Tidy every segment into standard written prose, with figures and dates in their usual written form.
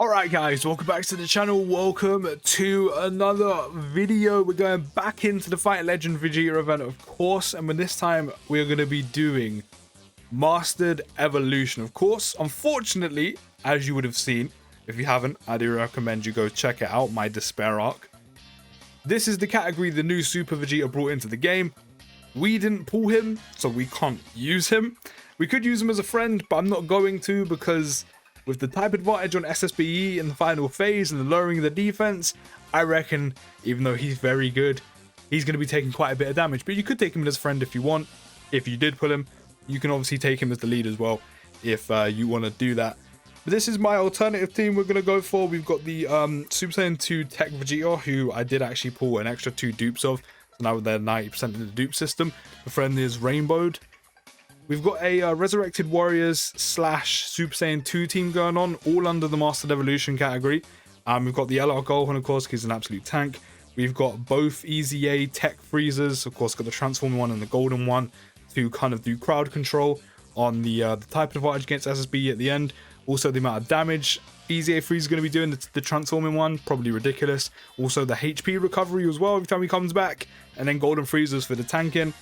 Alright guys, welcome back to the channel, welcome to another video. We're going back into the Fight Legend Vegeta event, of course, and this time we're going to be doing Mastered Evolution, of course. Unfortunately, as you would have seen, if you haven't, I do recommend you go check it out, my Despair arc. This is the category the new Super Vegeta brought into the game. We didn't pull him, so we can't use him. We could use him as a friend, but I'm not going to because with the type advantage on SSBE in the final phase and the lowering of the defense, I reckon, even though he's very good, he's going to be taking quite a bit of damage. But you could take him as a friend if you want. If you did pull him, you can obviously take him as the lead as well if you want to do that. But this is my alternative team we're going to go for. We've got the Super Saiyan 2 Tech Vegeta, who I did actually pull an extra 2 dupes of. So now they're 90% in the dupe system. The friend is Rainbowed. We've got a Resurrected Warriors / Super Saiyan 2 team going on, all under the Mastered Evolution category. We've got the LR Gohan, of course, because he's an absolute tank. We've got both EZA Tech Freezers, of course, got the Transforming one and the Golden one to kind of do crowd control on the type advantage against SSB at the end. Also, the amount of damage EZA Freeze is going to be doing, the Transforming one, probably ridiculous. Also, the HP recovery as well every time he comes back. And then Golden Freezers for the tanking.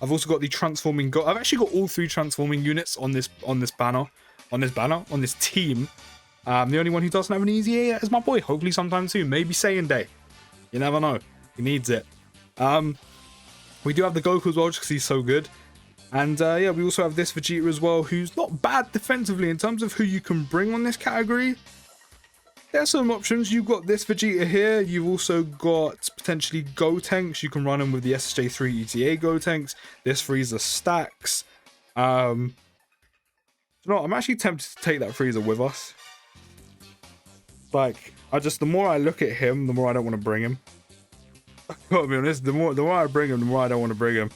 I've also got the Transforming I've actually got all 3 Transforming units on this team. The only one who doesn't have an EZA yet is my boy. Hopefully sometime soon. Maybe Saiyan Day. You never know. He needs it. We do have the Goku as well, just because he's so good. And yeah, we also have this Vegeta as well, who's not bad defensively in terms of who you can bring on this category. There's some options. You've got this Vegeta here. You've also got potentially Gotenks. You can run them with the SSJ3 ETA Gotenks. This Freezer stacks. You know, I'm actually tempted to take that Freezer with us. Like, the more I look at him, the more I don't want to bring him. I gotta be honest, the more I bring him, the more I don't want to bring him.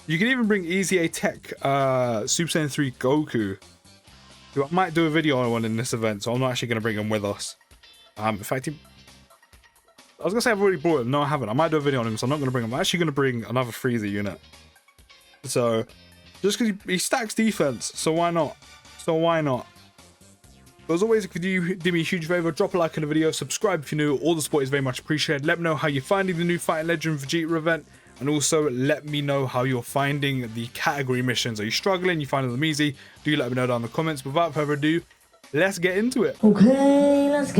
You can even bring EZA Tech Super Saiyan 3 Goku. I might do a video on one in this event, so I'm not actually going to bring him with us. In fact, I was going to say I've already brought him. No, I haven't. I might do a video on him, so I'm not going to bring him. I'm actually going to bring another Freezer unit. So, just because he stacks defense, so why not? But as always, if you do me a huge favor, drop a like on the video, subscribe if you're new. All the support is very much appreciated. Let me know how you're finding the new Fight Legend Vegeta event. And also, let me know how you're finding the category missions. Are you struggling? You finding them easy? Do let me know down in the comments. Without further ado, let's get into it. Okay, let's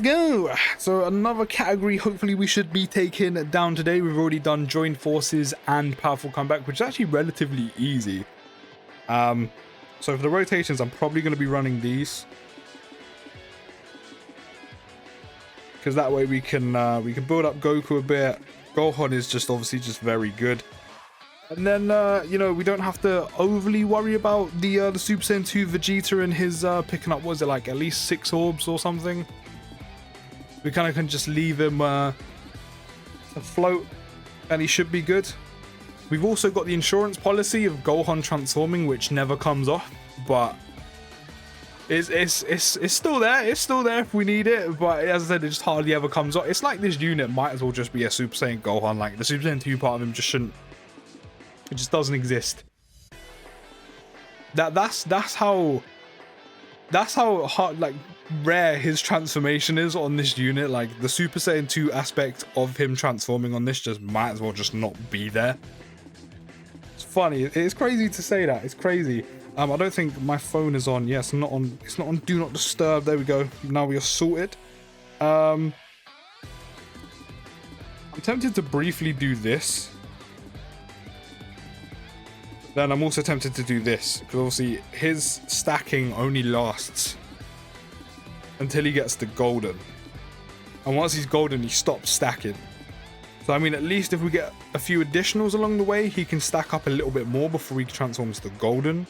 go. So another category, hopefully we should be taking down today. We've already done Joined Forces and Powerful Comeback, which is actually relatively easy. So for the rotations, I'm probably going to be running these. Because that way we can build up Goku a bit. Gohan is just obviously just very good. And then, you know, we don't have to overly worry about the Super Saiyan 2 Vegeta and his picking up, was it like at least 6 orbs or something? We kind of can just leave him afloat and he should be good. We've also got the insurance policy of Gohan transforming, which never comes off, but it's still there. It's still there if we need it, but as I said, it just hardly ever comes off. It's like this unit might as well just be a Super Saiyan Gohan. Like the Super Saiyan 2 part of him just shouldn't. It just doesn't exist. That's how hard, like, rare his transformation is on this unit. Like the Super Saiyan 2 aspect of him transforming on this just might as well just not be there. It's funny. It's crazy to say that. It's crazy. I don't think my phone is on. Yes, not on. It's not on Do Not Disturb. There we go. Now we are sorted. I'm tempted to briefly do this. Then I'm also tempted to do this, because obviously his stacking only lasts until he gets the golden. And once he's golden, he stops stacking. So I mean, at least if we get a few additionals along the way, he can stack up a little bit more before he transforms to golden.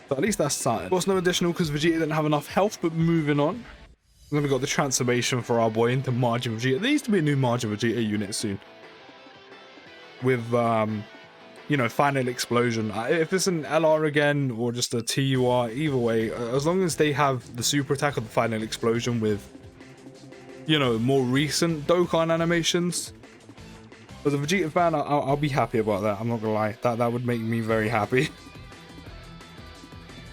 So at least that's something. Of course, no additional because Vegeta didn't have enough health, but moving on. Then we got the transformation for our boy into Margin Vegeta. There needs to be a new Margin Vegeta unit soon. With, you know, Final Explosion. If it's an LR again or just a TUR, either way, as long as they have the super attack of the Final Explosion with, you know, more recent Dokkan animations. As a Vegeta fan, I'll be happy about that. I'm not gonna lie. That would make me very happy.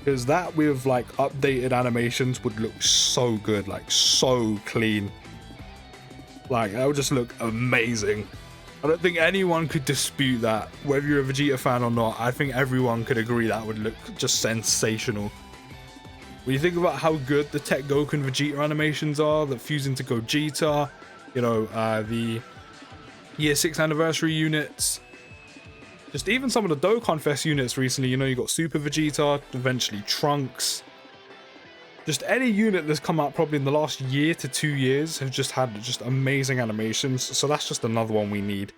Because that with like updated animations would look so good, like so clean. Like that would just look amazing. I don't think anyone could dispute that. Whether you're a Vegeta fan or not, I think everyone could agree that would look just sensational. When you think about how good the Tech Goku and Vegeta animations are that fuse into Gogeta, you know, the Year 6 anniversary units, just even some of the Dokkan Fest units recently, you know, you got Super Vegeta, eventually Trunks. Just any unit that's come out probably in the last year to 2 years have just had just amazing animations. So that's just another one we need.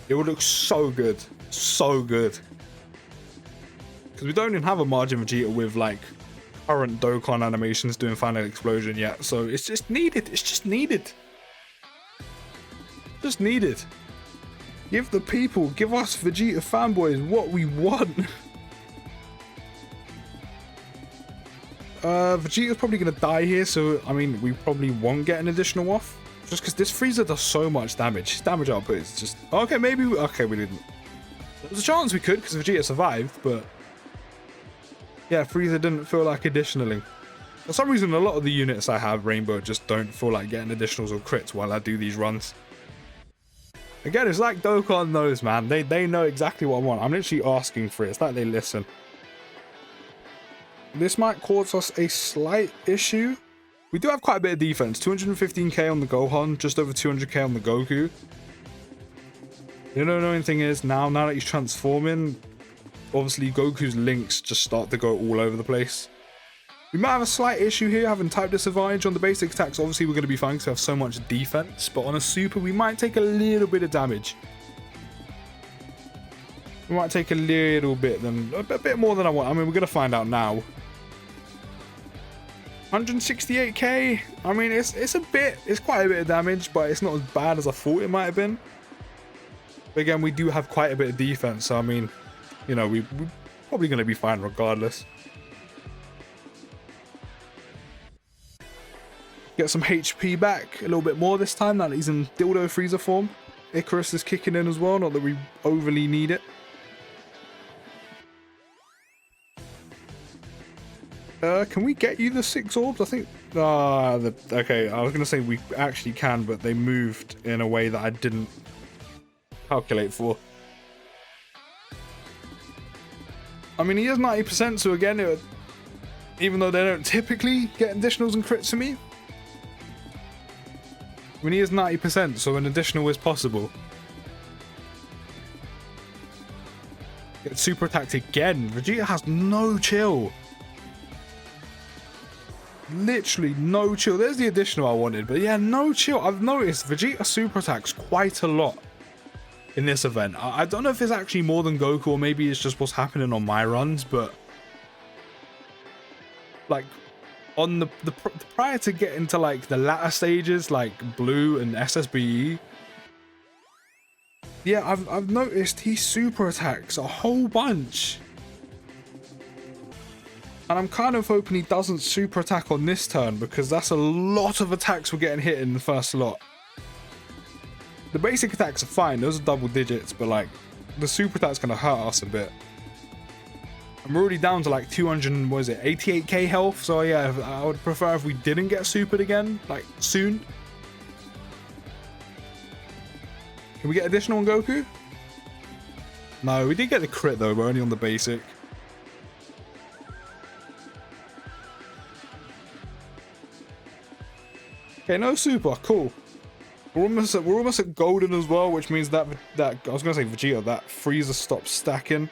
It would look so good. So good. Because we don't even have a Margin Vegeta with like current Dokkan animations doing Final Explosion yet. So it's just needed. It's just needed. Just needed. Give the people, give us Vegeta fanboys what we want. Vegeta's probably going to die here, so I mean, we probably won't get an additional off. Just because this Frieza does so much damage. His damage output is just... Okay, maybe... Okay, we didn't. There was a chance we could, because Vegeta survived, but... Yeah, Frieza didn't feel like additionaling. For some reason, a lot of the units I have, Rainbow, just don't feel like getting additionals or crits while I do these runs. Again, it's like Dokkan knows, man. They know exactly what I want. I'm literally asking for it. It's like they listen. This might cause us a slight issue. We do have quite a bit of defense. 215k on the Gohan, just over 200k on the Goku. The annoying thing is, now that he's transforming, obviously Goku's links just start to go all over the place. We might have a slight issue here having type disadvantage on the basic attacks. Obviously, we're going to be fine because we have so much defense. But on a super, we might take a little bit of damage. We might take a little bit, a bit more than I want. I mean, we're going to find out now. 168k. I mean, it's quite a bit of damage, but it's not as bad as I thought it might have been. But again, we do have quite a bit of defense, so I mean, you know, we're probably going to be fine regardless. Get some HP back a little bit more this time now that he's in Dildo Frieza form. Icarus is kicking in as well, not that we overly need it. Can we get you the 6 orbs? I think... okay, I was going to say we actually can, but they moved in a way that I didn't calculate for. I mean, he is 90%, so again, even though they don't typically get additionals and crits to me, I mean, he is 90%, so an additional is possible. Get super attacked again. Vegeta has no chill. Literally no chill. There's the additional I wanted, but yeah, no chill. I've noticed Vegeta super attacks quite a lot in this event. I don't know if it's actually more than Goku, or maybe it's just what's happening on my runs, but like on the prior to getting to like the latter stages like Blue and SSBE, yeah, I've noticed he super attacks a whole bunch. And I'm kind of hoping he doesn't super attack on this turn, because that's a lot of attacks we're getting hit in the first lot. The basic attacks are fine, those are double digits, but like the super attack's gonna hurt us a bit. I'm already down to like 200, what is it, 88k health, so yeah, I would prefer if we didn't get supered again, like soon. Can we get additional on Goku? No, we did get the crit though, we're only on the basic. Okay, no super, cool. We're almost at golden as well, which means that I was gonna say Vegeta, that Frieza stops stacking.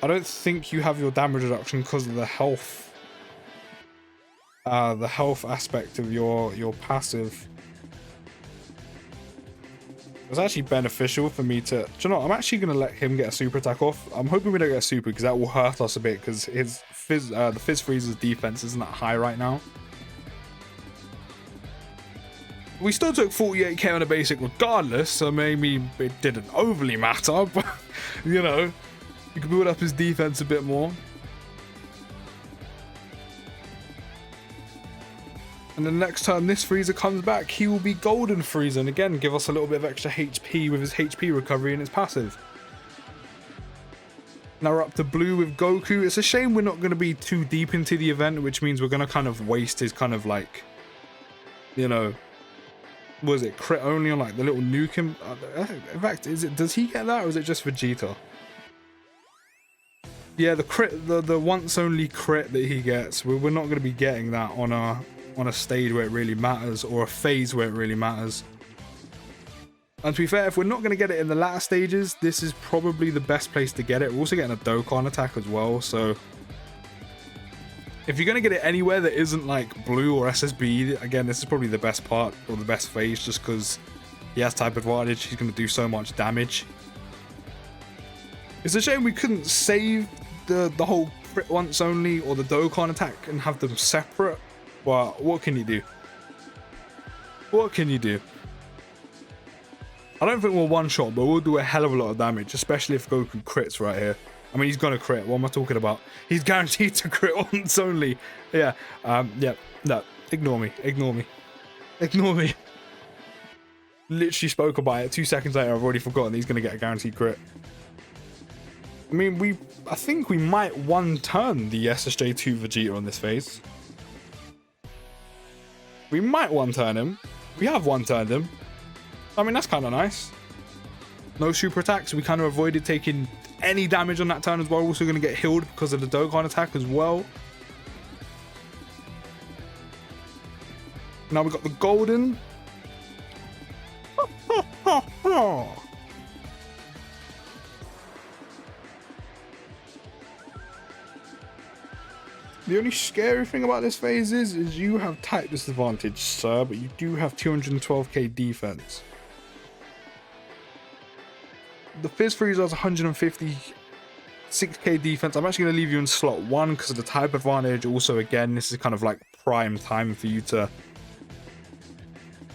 I don't think you have your damage reduction because of the health aspect of your passive. It's actually beneficial for me to... Do you know what? I'm actually gonna let him get a super attack off. I'm hoping we don't get a super, because that will hurt us a bit, because his the Fizz Frieza's defense isn't that high right now. We still took 48k on a basic regardless, so maybe it didn't overly matter, but you know, you can build up his defense a bit more. And then next time this Frieza comes back, he will be Golden Frieza, and again give us a little bit of extra HP with his HP recovery and his passive. Now we're up to blue with Goku. It's a shame we're not going to be too deep into the event, which means we're going to kind of waste his kind of like, you know, was it crit only on like the little nuke him? In fact, does he get that or is it just Vegeta? Yeah, the crit, the once only crit that he gets, we're not going to be getting that on a stage where it really matters, or a phase where it really matters. And to be fair, if we're not going to get it in the latter stages, this is probably the best place to get it. We're also getting a Dokkan attack as well, so if you're going to get it anywhere that isn't like blue or SSB, again, this is probably the best part, or the best phase, just because he has type advantage. He's going to do so much damage. It's a shame we couldn't save the whole crit once only or the Dokkan attack and have them separate, but what can you do? What can you do? I don't think we'll one-shot, but we'll do a hell of a lot of damage, especially if Goku crits right here. I mean, he's gonna crit. What am I talking about? He's guaranteed to crit once only. Yeah, yeah, no, ignore me, ignore me, ignore me. Literally spoke about it. 2 seconds later, I've already forgotten he's gonna get a guaranteed crit. I mean, I think we might one-turn the SSJ2 Vegeta on this phase. We might one-turn him. We have one-turned him. I mean, that's kind of nice. No super attacks. We kind of avoided taking any damage on that turn as well. We're also going to get healed because of the Dokkan attack as well. Now we've got the golden. The only scary thing about this phase is you have type disadvantage, sir, but you do have 212k defense. The Fizz Frieza has 156k defense. I'm actually going to leave you in slot 1 because of the type advantage. Also, again, this is kind of like prime time for you to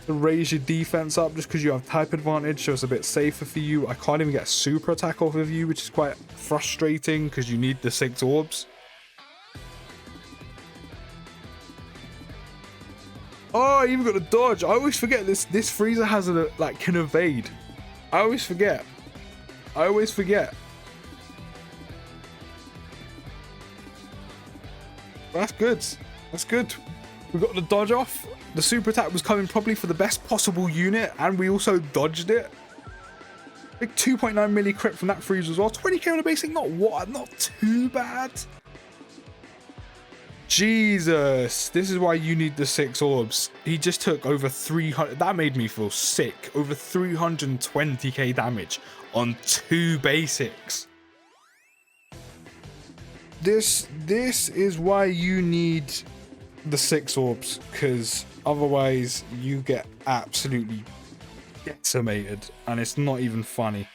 raise your defense up just because you have type advantage, so it's a bit safer for you. I can't even get a super attack off of you, which is quite frustrating because you need the 6 orbs. Oh, I even got a dodge. I always forget this Frieza has a like can evade. I always forget. I always forget. That's good. That's good. We got the dodge off. The super attack was coming probably for the best possible unit, and we also dodged it. Big 2.9 milli crit from that Frieza as well. 20k on a basic, not too bad. Jesus, this is why you need the 6 orbs. He just took over 300. That made me feel sick. Over 320k damage on 2 basics. This is why you need the 6 orbs, because otherwise you get absolutely decimated, and it's not even funny.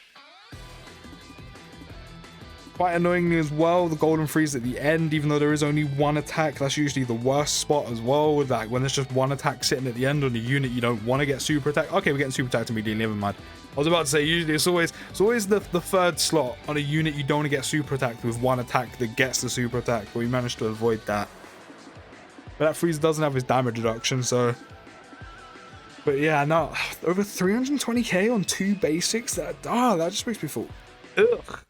Quite annoyingly as well, the golden freeze at the end, even though there is only 1 attack, that's usually the worst spot as well, with like when there's just 1 attack sitting at the end on a unit you don't want to get super attack. Okay, we're getting super attacked immediately, never mind. I was about to say, usually it's always the 3rd slot on a unit you don't want to get super attacked with 1 attack that gets the super attack, but we managed to avoid that. But that freeze doesn't have his damage reduction, so... But yeah, no, over 320k on 2 basics, that just makes me feel... Ugh.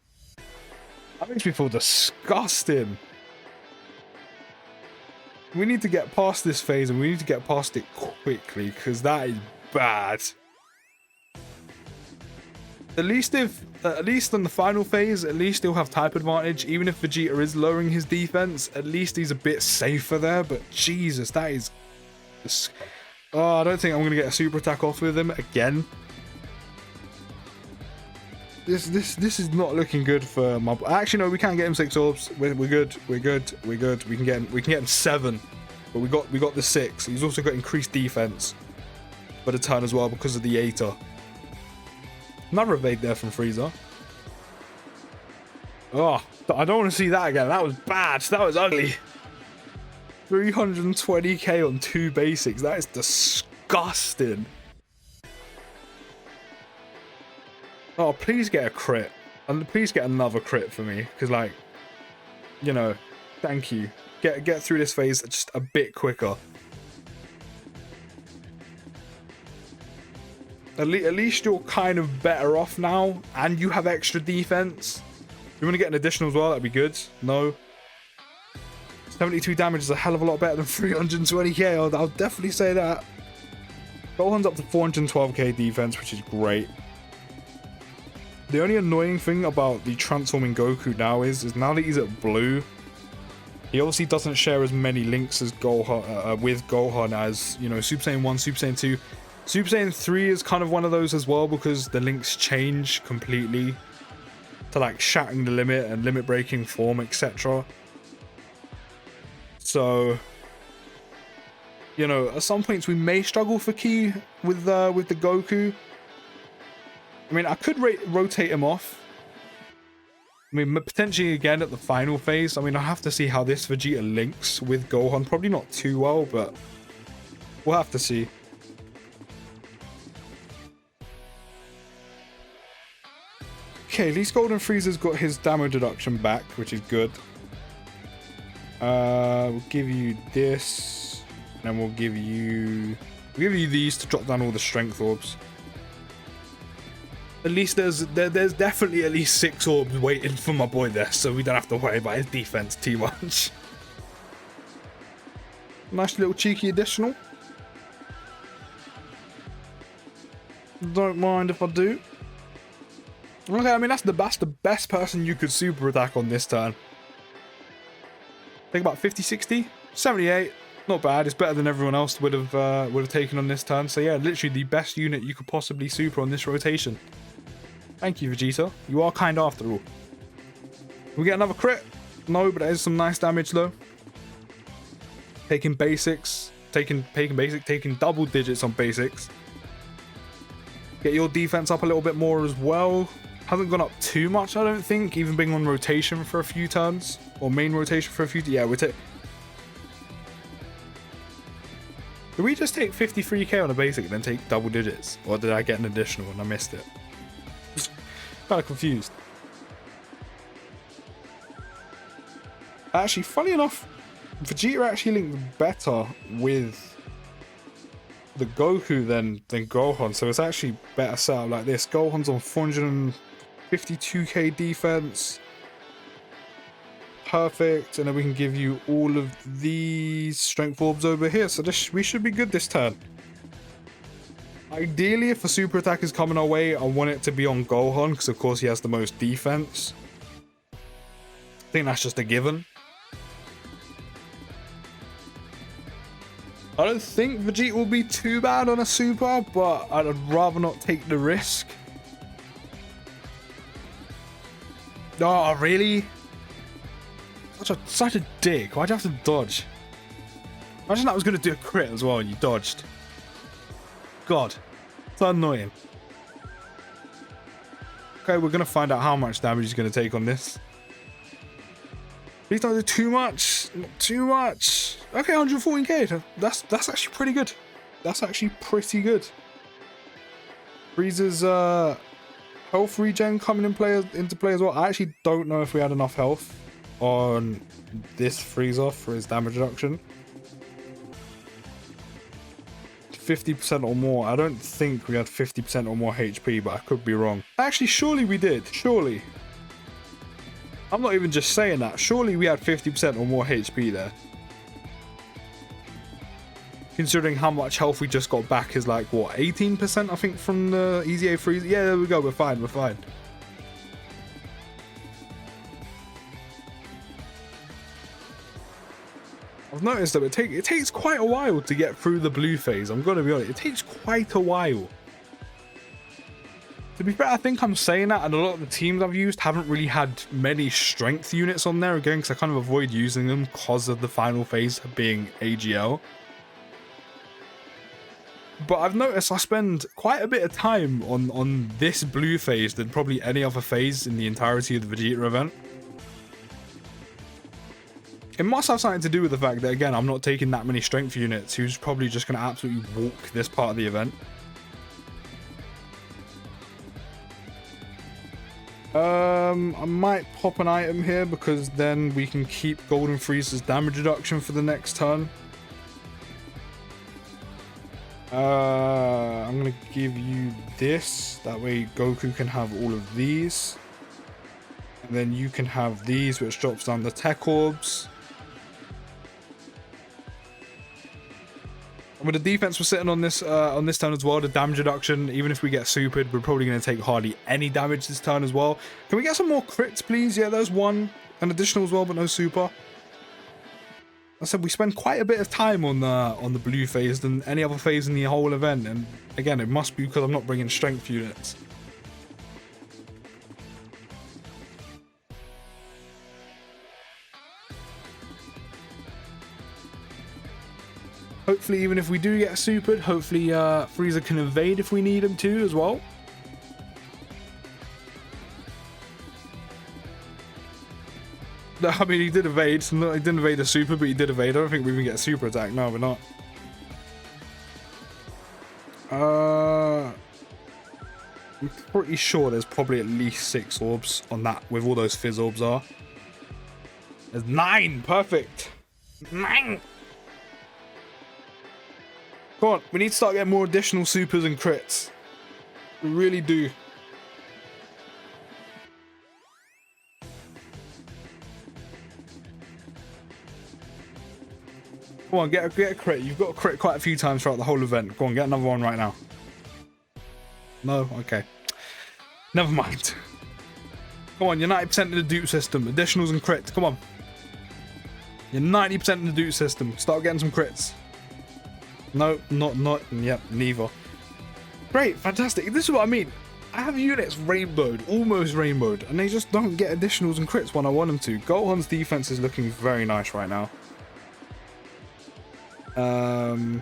That makes me feel disgusting. We need to get past this phase, and we need to get past it quickly, because that is bad. At least on the final phase, at least he'll have type advantage. Even if Vegeta is lowering his defense, at least he's a bit safer there. But Jesus, that is... Oh, I don't think I'm going to get a super attack off with him again. This is not looking good for my... Actually, no, we can't get him 6 orbs. We're good. We're good. We can get him 7. But we got the 6. He's also got increased defense for the turn as well because of the Aeta. Another evade there from Frieza. Oh, I don't want to see that again. That was bad. That was ugly. 320k on 2 basics. That is disgusting. Oh, please get a crit. And please get another crit for me. Because, like, you know, thank you. Get through this phase just a bit quicker. At least you're kind of better off now. And you have extra defense. You want to get an additional as well? That'd be good. No. 72 damage is a hell of a lot better than 320k. I'll definitely say that. Gohan's up to 412k defense, which is great. The only annoying thing about the transforming Goku now is now that he's at blue, he obviously doesn't share as many links as Gohan with Gohan as, you know, Super Saiyan 1, Super Saiyan 2. Super Saiyan 3 is kind of one of those as well, because the links change completely to like shattering the limit and limit breaking form, etc. So, you know, at some points we may struggle for ki with the Goku. I mean, I could rotate him off. I mean, potentially again at the final phase. I mean, I'll have to see how this Vegeta links with Gohan. Probably not too well, but we'll have to see. Okay, at least Golden Frieza's got his damage reduction back, which is good. We'll give you this, and then we'll give you these to drop down all the strength orbs. At least there's definitely at least 6 orbs waiting for my boy there, so we don't have to worry about his defense too much. Nice little cheeky additional. Don't mind if I do. Okay, I mean that's the best person you could super attack on this turn. I think about 50, 60, 78. Not bad. It's better than everyone else would have taken on this turn. So yeah, literally the best unit you could possibly super on this rotation. Thank you, Vegeta. You are kind after all. We get another crit? No, but that is some nice damage though. Taking basics, taking double digits on basics. Get your defense up a little bit more as well. Hasn't gone up too much, I don't think, even being on rotation for a few turns. Or main rotation for a few... Yeah, we're Did we just take 53k on a basic and then take double digits? Or did I get an additional and I missed it? Kind of confused. Actually, funny enough, Vegeta actually linked better with the Goku than Gohan, so it's actually better set up like this. Gohan's on 452k defense. Perfect, and then we can give you all of these strength orbs over here, so we should be good this turn. Ideally, if a super attack is coming our way, I want it to be on Gohan, because of course he has the most defense. I think that's just a given. I don't think Vegeta will be too bad on a super, but I'd rather not take the risk. Oh, really? Such a dick. Why'd you have to dodge? Imagine that was going to do a crit as well and you dodged. God. So annoying. Okay, we're going to find out how much damage he's going to take on this. Please don't do too much. Not too much. Okay, 114k. That's actually pretty good. That's actually pretty good. Frieza's health regen coming into play as well. I actually don't know if we had enough health on this Frieza for his damage reduction. 50% or more. I don't think we had 50% or more HP, but I could be wrong. Actually, surely we did. Surely. I'm not even just saying that. Surely we had 50% or more HP there. Considering how much health we just got back is like, what, 18% I think from the Easy A Frieza? Yeah, there we go. We're fine. We're fine. I've noticed that it takes quite a while to get through the blue phase. I'm going to be honest. It takes quite a while. To be fair, I think I'm saying that, and a lot of the teams I've used haven't really had many strength units on there again, because I kind of avoid using them because of the final phase being AGL. But I've noticed I spend quite a bit of time on this blue phase than probably any other phase in the entirety of the Vegeta event. It must have something to do with the fact that, again, I'm not taking that many strength units, who's probably just going to absolutely walk this part of the event. I might pop an item here, because then we can keep Golden Frieza's damage reduction for the next turn. I'm going to give you this. That way Goku can have all of these. And then you can have these, which drops down the tech orbs. And with the defense we're sitting on this turn as well, the damage reduction, even if we get supered, we're probably going to take hardly any damage this turn as well. Can we get some more crits, please? Yeah, there's one. An additional as well, but no super. I said we spend quite a bit of time on the blue phase than any other phase in the whole event. And again, it must be because I'm not bringing strength units. Hopefully, even if we do get supered, hopefully Frieza can evade if we need him to as well. No, I mean, he did evade. No, he didn't evade a super, but he did evade. I don't think we even get a super attack. No, we're not. I'm pretty sure there's probably at least 6 orbs on that, with all those fizz orbs are. There's 9. Perfect. 9. Come on, we need to start getting more additional supers and crits. We really do. Come on, get a crit. You've got a crit quite a few times throughout the whole event. Go on, get another one right now. No? Okay. Never mind. Come on, you're 90% in the dupe system. Additionals and crits. Come on. You're 90% in the dupe system. Start getting some crits. No, not. Yep, neither. Great, fantastic. This is what I mean. I have units rainbowed, almost rainbowed, and they just don't get additionals and crits when I want them to. Gohan's defense is looking very nice right now. I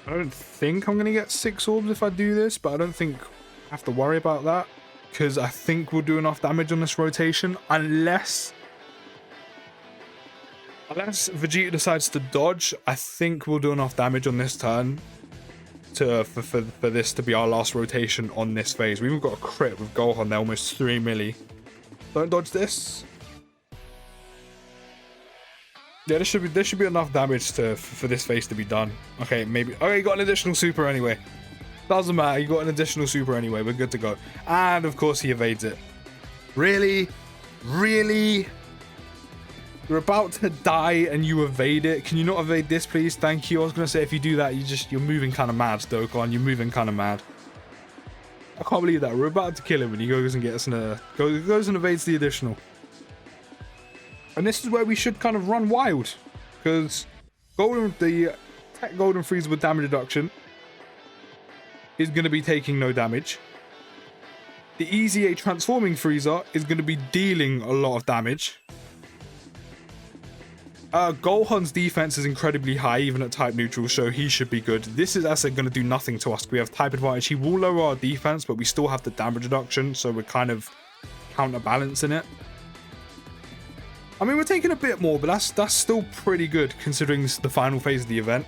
don't think I'm going to get 6 orbs if I do this, but I don't think I have to worry about that, because I think we'll do enough damage on this rotation, unless Vegeta decides to dodge. I think we'll do enough damage on this turn for this to be our last rotation on this phase. We even got a crit with Gohan there, almost 3 milli. Don't dodge this. Yeah, there should be enough damage for this phase to be done. Okay, maybe. Okay, you got an additional super anyway. Doesn't matter. You got an additional super anyway. We're good to go. And of course he evades it. Really? Really? You're about to die and you evade it. Can you not evade this, please? Thank you. I was gonna say if you do that, you're moving kind of mad, Dokkan. You're moving kind of mad. I can't believe that. We're about to kill him and he goes and gets goes and evades the additional. And this is where we should kind of run wild, because the Tech Golden Frieza with damage reduction is going to be taking no damage. The Easy A transforming Frieza is going to be dealing a lot of damage. Gohan's defense is incredibly high, even at type neutral, so he should be good. This is actually going to do nothing to us. We have type advantage. He will lower our defense, but we still have the damage reduction, so we're kind of counterbalancing it. I mean, we're taking a bit more, but that's still pretty good considering this is the final phase of the event.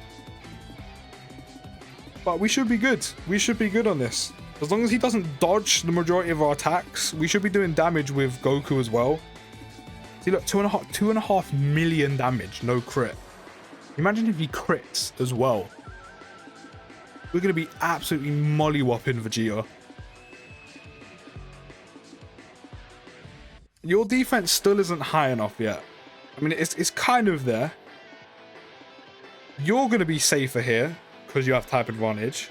But we should be good. We should be good on this. As long as he doesn't dodge the majority of our attacks, we should be doing damage with Goku as well. See, look, 2.5 million damage, no crit. Imagine if he crits as well. We're going to be absolutely mollywhopping Vegeta. Your defense still isn't high enough yet. I mean, it's kind of there. You're going to be safer here because you have type advantage.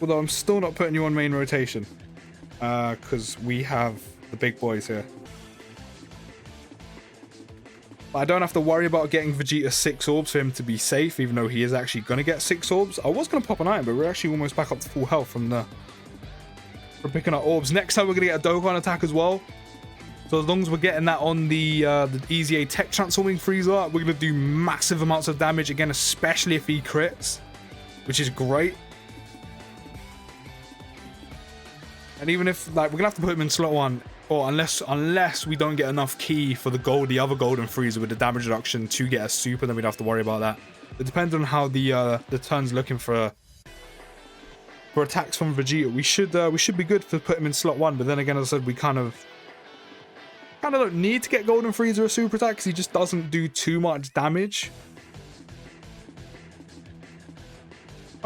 Although I'm still not putting you on main rotation because we have the big boys here. But I don't have to worry about getting Vegeta 6 orbs for him to be safe, even though he is actually going to get 6 orbs. I was going to pop an item, but we're actually almost back up to full health from picking up orbs. Next time we're going to get a Dokkan attack as well. So as long as we're getting that on the Easy A Tech Transforming Frieza, we're going to do massive amounts of damage again, especially if he crits, which is great. And even if, like, we're going to have to put him in slot 1, or unless we don't get enough key for the other Golden Frieza with the damage reduction to get a super, then we'd have to worry about that. It depends on how the turn's looking for attacks from Vegeta. We should be good to put him in slot 1, but then again, as I said, we kind of don't need to get Golden Frieza a super attack because he just doesn't do too much damage.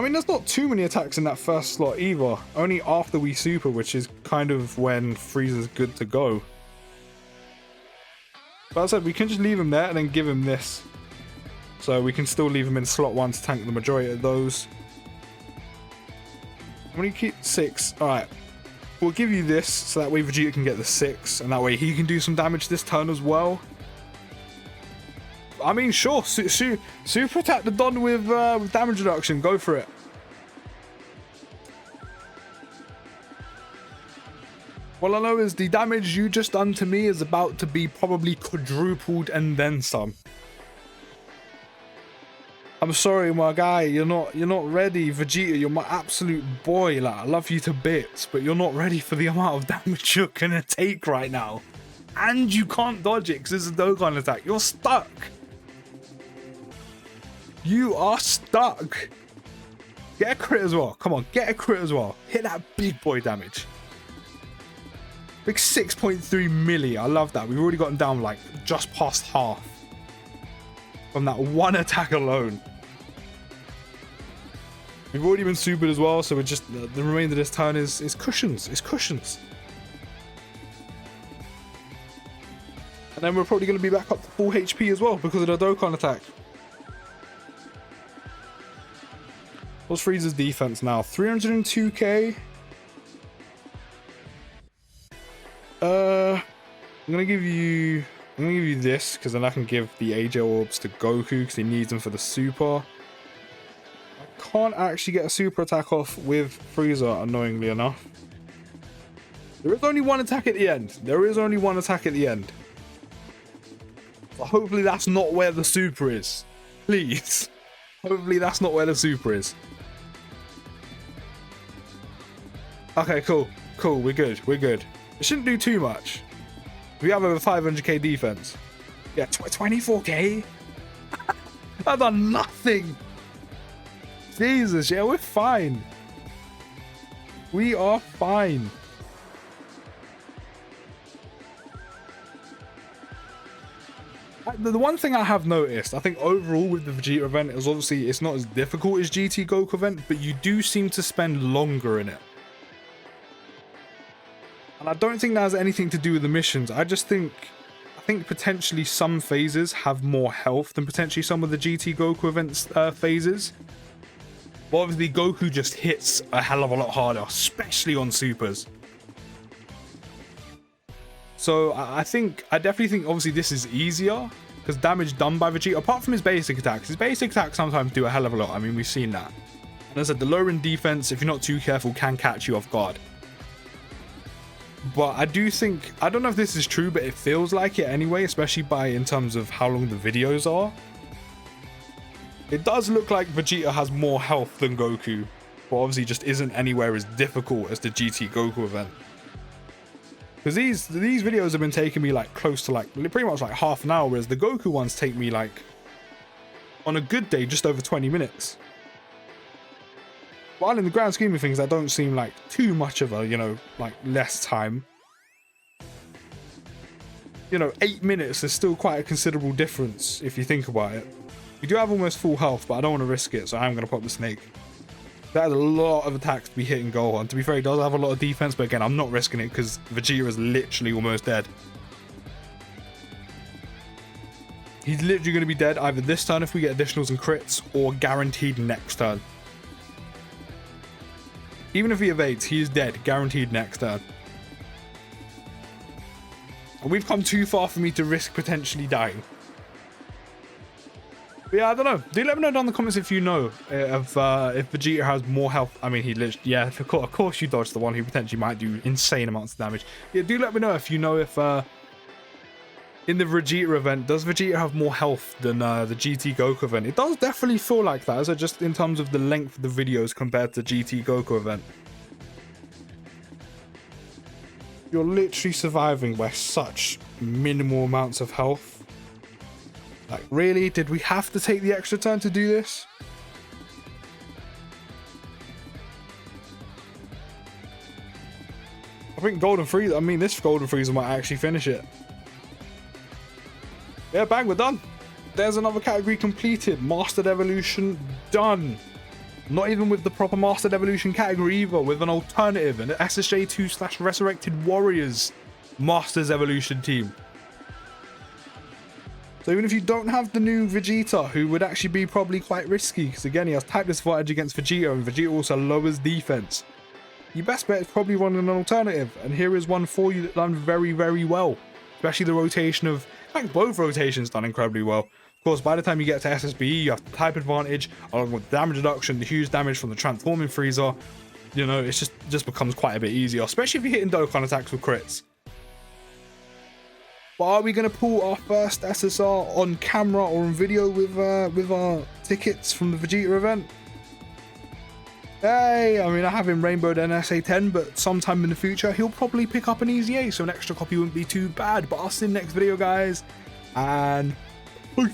I mean, there's not too many attacks in that first slot either. Only after we super, which is kind of when Frieza's good to go. But as I said, we can just leave him there and then give him this. So we can still leave him in slot 1 to tank the majority of those. When you keep 6, alright. We'll give you this so that way Vegeta can get the 6. And that way he can do some damage this turn as well. I mean, sure, super attack the Don with damage reduction. Go for it. All I know is the damage you just done to me is about to be probably quadrupled and then some. I'm sorry, my guy. You're not ready, Vegeta. You're my absolute boy. Like, I love you to bits, but you're not ready for the amount of damage you're gonna take right now. And you can't dodge it because it's a Dokkan attack. You're stuck. You are stuck. Get a crit as well. Come on, get a crit as well. Hit that big boy damage. Big 6.3 milli. I love that. We've already gotten down like just past half from that one attack alone. We've already been supered as well, so we're just the remainder of this turn is cushions. It's cushions. And then we're probably going to be back up to full HP as well because of the Dokkan attack. What's Frieza's defense now? 302k. I'm gonna give you this because then I can give the AJ orbs to Goku because he needs them for the super. I can't actually get a super attack off with Frieza, annoyingly enough. There is only one attack at the end. There is only one attack at the end. So hopefully that's not where the super is. Please. Hopefully that's not where the super is. Okay, cool. Cool, we're good. We're good. It shouldn't do too much. We have over 500k defense. Yeah, 24k? I've done nothing. Jesus, yeah, we're fine. We are fine. The one thing I have noticed, I think overall with the Vegeta event, is obviously it's not as difficult as GT Goku event, but you do seem to spend longer in it. And I don't think that has anything to do with the missions. I think potentially some phases have more health than potentially some of the GT Goku events phases. But obviously Goku just hits a hell of a lot harder, especially on supers. So I definitely think obviously this is easier because damage done by Vegeta, apart from his basic attacks sometimes do a hell of a lot. I mean, we've seen that. And as I said, the lower in defense, if you're not too careful, can catch you off guard. But I don't know if this is true, but it feels like it anyway, especially in terms of how long the videos are. It does look like Vegeta has more health than Goku, but obviously just isn't anywhere as difficult as the GT Goku event. Because these videos have been taking me like close to like pretty much like half an hour, whereas the Goku ones take me like on a good day just over 20 minutes. While in the grand scheme of things, that don't seem like too much of a, like less time. 8 minutes is still quite a considerable difference if you think about it. We do have almost full health, but I don't want to risk it, so I'm going to pop the snake. That has a lot of attacks to be hitting Gohan. To be fair, he does have a lot of defense, but again, I'm not risking it because Vegeta is literally almost dead. He's literally going to be dead either this turn if we get additionals and crits, or guaranteed next turn. Even if he evades, he is dead, guaranteed next turn. And we've come too far for me to risk potentially dying. But yeah, I don't know. Do let me know down in the comments if you know if Vegeta has more health. I mean, he literally, yeah, of course you dodged the one who potentially might do insane amounts of damage. Yeah, do let me know if you know if in the Vegeta event, does Vegeta have more health than the GT Goku event? It does definitely feel like that, so just in terms of the length of the videos compared to the GT Goku event. You're literally surviving by such minimal amounts of health. Like, really? Did we have to take the extra turn to do this? I think this Golden Freezer might actually finish it. Yeah, bang, we're done. There's another category completed. Mastered Evolution, done. Not even with the proper Mastered Evolution category either, with an alternative, an SSJ2/Resurrected Warriors Masters Evolution team. So even if you don't have the new Vegeta, who would actually be probably quite risky, because again, he has type disadvantage against Vegeta, and Vegeta also lowers defense, your best bet is probably running an alternative, and here is one for you that done very, very well. Especially the rotation of, in fact, both rotations done incredibly well. Of course, by the time you get to SSBE, you have the type advantage, along with damage reduction, the huge damage from the transforming Frieza. You know, it just becomes quite a bit easier, especially if you're hitting Dokkan attacks with crits. But are we going to pull our first SSR on camera or on video with our tickets from the Vegeta event? Hey, I mean, I have him rainbowed an SA10, but sometime in the future, he'll probably pick up an Easy A, so an extra copy wouldn't be too bad. But I'll see you in the next video, guys, and peace.